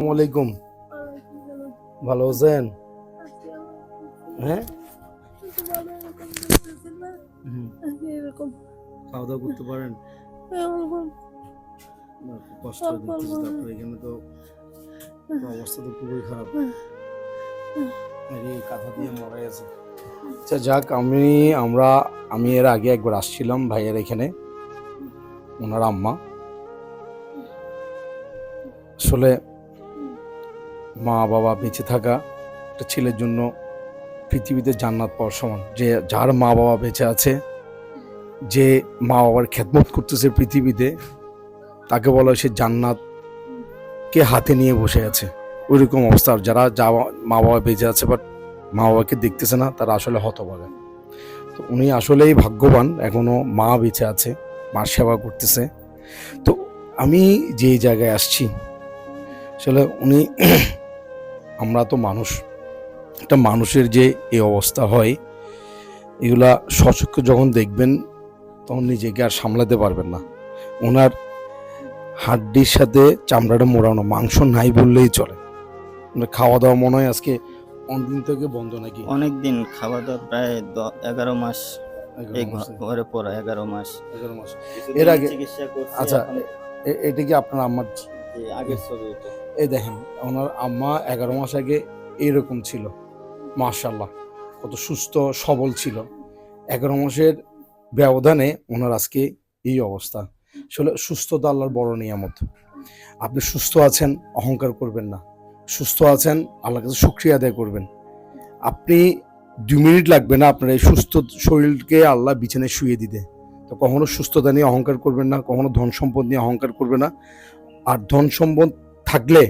আসসালামাইকুম। ভালো আছেন? হ্যাঁ, খাওয়া দাওয়া করতে পারেন? খুব কষ্ট দিতেছে তো আপনার এখানে তো অবস্থা তো খুবই খারাপ। এই কাঁথা দিয়ে মরা আছে। আচ্ছা যাক, আমি এর আগে একবার আসছিলাম ভাইয়ের এখানে, ওনার আম্মা। আসলে মা বাবা বেঁচে থাকা একটা ছেলের জন্য পৃথিবীতে জান্নাত পাওয়ার সমান। যে যার মা বাবা বেঁচে আছে, যে মা বাবার খেদমত করতেছে পৃথিবীতে, তাকে বলা হয় সে জান্নাতকে হাতে নিয়ে বসে আছে। ওইরকম অবস্থা। যারা মা বাবা বেঁচে আছে বাট মা বাবাকে দেখতেছে না, তারা আসলে হতভাগা। তো উনি আসলেই ভাগ্যবান, এখনো মা বেঁচে আছে, মার সেবা করতেছে। তো আমি যে জায়গায় আসছি, আসলে আমরা তো মানুষ, একটা মানুষের যে এই অবস্থা হয়, এগুলা সচক্ষে যখন দেখবেন তখন নিজেকে আর সামলাতে পারবেন না। ওনার হাড্ডির সাথে চামড়াটা মোড়ানো, মাংস নাই বললেই চলে। খাওয়া দাওয়া মনে হয় আজকে অনেকদিন থেকে বন্ধ নাকি? অনেকদিন খাওয়া দাওয়া প্রায় 11 মাস এই ঘরে পড়া 11 মাস। 11 মাস এর আগে চিকিৎসা করছি। আচ্ছা, এটা কি আপনার আম্মার? আগের ছবি এটা। এই দেখেন, ওনার আম্মা 11 মাস আগে এরকম ছিল, মাশাআল্লাহ কত সুস্থ সবল ছিল। 11 মাসের ব্যবধানে ওনার আজকে এই অবস্থা। আসলে সুস্থতা আল্লাহর বড় নিয়ামত। আপনি সুস্থ আছেন, অহংকার করবেন না। সুস্থ আছেন, আল্লাহর কাছে শুকরিয়া আদায় করবেন। আপনি 2 মিনিট লাগবে না আপনার এই সুস্থ শরীরকে আল্লাহ বিছানায় শুয়ে দিতে। তো কখনো সুস্থতা নিয়ে অহংকার করবেন না, কখনো ধন সম্পদ নিয়ে অহংকার করবে না। আর ধন সম্পদ থাকলে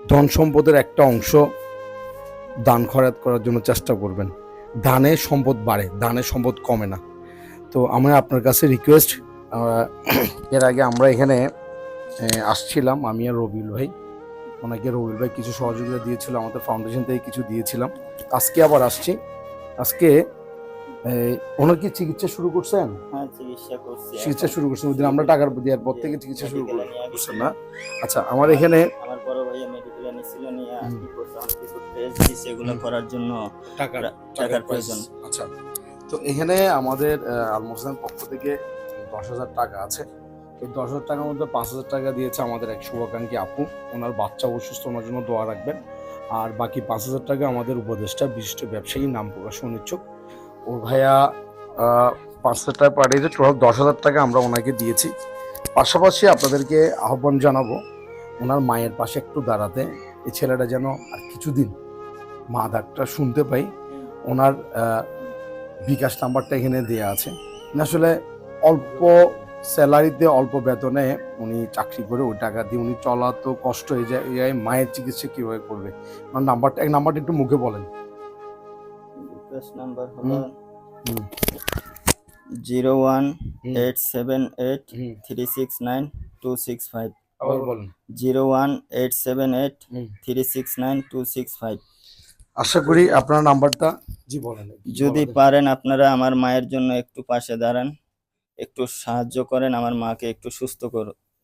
ধন সম্পদের একটা অংশ দান খয়রাত করার জন্য চেষ্টা করবেন। দানে সম্পদ বাড়ে, দানে সম্পদ কমে না। তো আমার আপনার কাছে রিকোয়েস্ট, এর আগে আমরা এখানে আসছিলাম, আমি আর রবিউল ভাই। ওনাকে রবিউল ভাই কিছু সহযোগিতা দিয়েছিল, আমাদের ফাউন্ডেশন থেকে কিছু দিয়েছিলাম। আজকে আবার আসছি। আজকে ওনার কি চিকিৎসা শুরু করছেন? হ্যাঁ, চিকিৎসা শুরু করছেন। ওই দিন আমরা টাকা দেওয়ার পর থেকে চিকিৎসা শুরু করছেন না? আচ্ছা, আমার এখানে আমার বড় ভাইয়া মেডিকেলে নিছিল, নিয়ে কি করছে, অনেক কিছু টেস্ট দিছে, এগুলো করার জন্য টাকার প্রয়োজন। আচ্ছা, তো এখানে আমাদের আলমোসেন পক্ষ থেকে 10,000 টাকা আছে। এই 10,000 টাকার মধ্যে 5,000 টাকা দিয়েছে আমাদের এক শুভাকাঙ্ক্ষী আপু। ওনার বাচ্চা অসুস্থ, ওনার জন্য দোয়া রাখবেন। আর বাকি 5,000 টাকা আমাদের উপদেষ্টা, বিশিষ্ট ব্যবসায়ী, নাম প্রকাশ অনিচ্ছুক, ও ভাইয়া 5,000 টাকা পাঠিয়েছে। টোটাল 10,000 টাকা আমরা ওনাকে দিয়েছি। পাশাপাশি আপনাদেরকে আহ্বান জানাবো ওনার মায়ের পাশে একটু দাঁড়াতে। এই ছেলেটা যেন আর কিছুদিন মা ডাকটা শুনতে পাই। ওনার বিকাশ নাম্বারটা এখানে দেওয়া আছে। আসলে অল্প স্যালারিতে, অল্প বেতনে উনি চাকরি করে ওই টাকা দিয়ে উনি চলা তো কষ্ট হয়ে যায়। মায়ের চিকিৎসা কিভাবে করবে? ওনার নাম্বারটা একটু মুখে বলেন। বিকাশ নাম্বার হলো 01878369265। আবার বলেন। 01878369265। আশা করি আপনার নাম্বারটা। জি বলেন। যদি পারেন আপনারা আমার মায়ের জন্য একটু পাশে দাঁড়ান, একটু সাহায্য করেন আমার মাকে একটু সুস্থ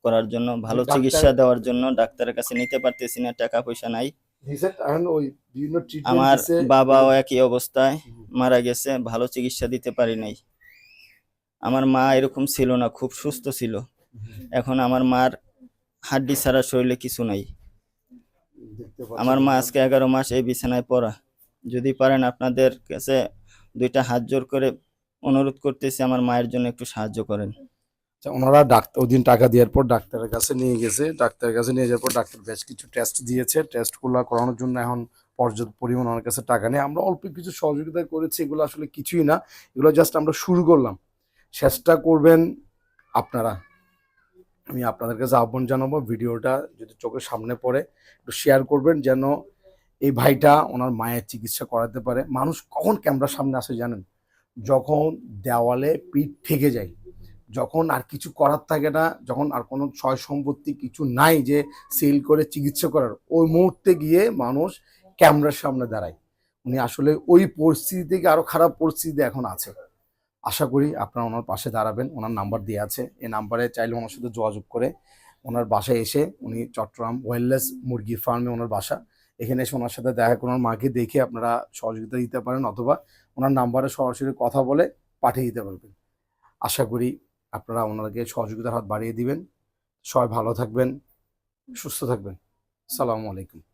করার জন্য, ভালো চিকিৎসা দেওয়ার জন্য। ডাক্তারের কাছে নিতে পারতেছি না, টাকা পয়সা নাই। আমার বাবাও একই অবস্থায় মারা গেছে, ভালো চিকিৎসা দিতে পারি নাই। আমার মা এরকম ছিল না, খুব সুস্থ ছিল। এখন আমার মার হাড্ডি ছাড়া শরীরে কিছু নাই। আমার মা আজকে 11 মাস এই বিছানায় পড়া। যদি পারেন আপনাদের কাছে 2টা হাত জোর করে অনুরোধ করতেছি, আমার মায়ের জন্য একটু সাহায্য করেন। ওনারা ওই দিন টাকা দেওয়ার পর ডাক্তারের কাছে নিয়ে গেছে। ডাক্তারের কাছে নিয়ে যাওয়ার পর ডাক্তার বেশ কিছু টেস্ট দিয়েছে। টেস্টগুলো করানোর জন্য এখন পর্যাপ্ত পরিমাণ ওনার কাছে টাকা নেই। আমরা অল্প কিছু সহযোগিতা করেছি, এগুলো আসলে কিছুই না। এগুলো জাস্ট আমরা শুরু করলাম, চেষ্টা করবেন আপনারা। আমি আপনাদের কাছে আহ্বান জানাবো, ভিডিওটা যদি চোখের সামনে পড়ে একটু শেয়ার করবেন, যেন এই ভাইটা ওনার মায়ের চিকিৎসা করাতে পারে। মানুষ কখন ক্যামেরার সামনে আসে জানেন? যখন দেওয়ালে পিঠ ঠেকে যায়, যখন আর কিছু করার থাকে না, যখন আর কোনো সয় সম্পত্তি কিছু নাই যে সেল করে চিকিৎসা করার, ওই মুহূর্তে গিয়ে মানুষ ক্যামেরার সামনে দাঁড়ায়। উনি আসলে ওই পরিস্থিতি থেকে আরো খারাপ পরিস্থিতিতে এখন আছে। আশা করি আপনারা ওনার পাশে দাঁড়াবেন। ওনার নাম্বার দেওয়া আছে, এই নাম্বারে চাইলে ওনার সাথে যোগাযোগ করে ওনার বাসায় এসে, উনি চট্টগ্রাম ওয়েলনেস মুরগির ফার্মে ওনার বাসা, এখানে এসে ওনার সাথে দেখা করে ওনার মাকে দেখে আপনারা সহযোগিতা দিতে পারেন, অথবা ওনার নাম্বারে সরাসরি কথা বলে পাঠিয়ে দিতে পারবেন। আশা করি আপনারা ওনাকে সহযোগিতার হাত বাড়িয়ে দিবেন। সবাই ভালো থাকবেন, সুস্থ থাকবেন। আসসালামু আলাইকুম।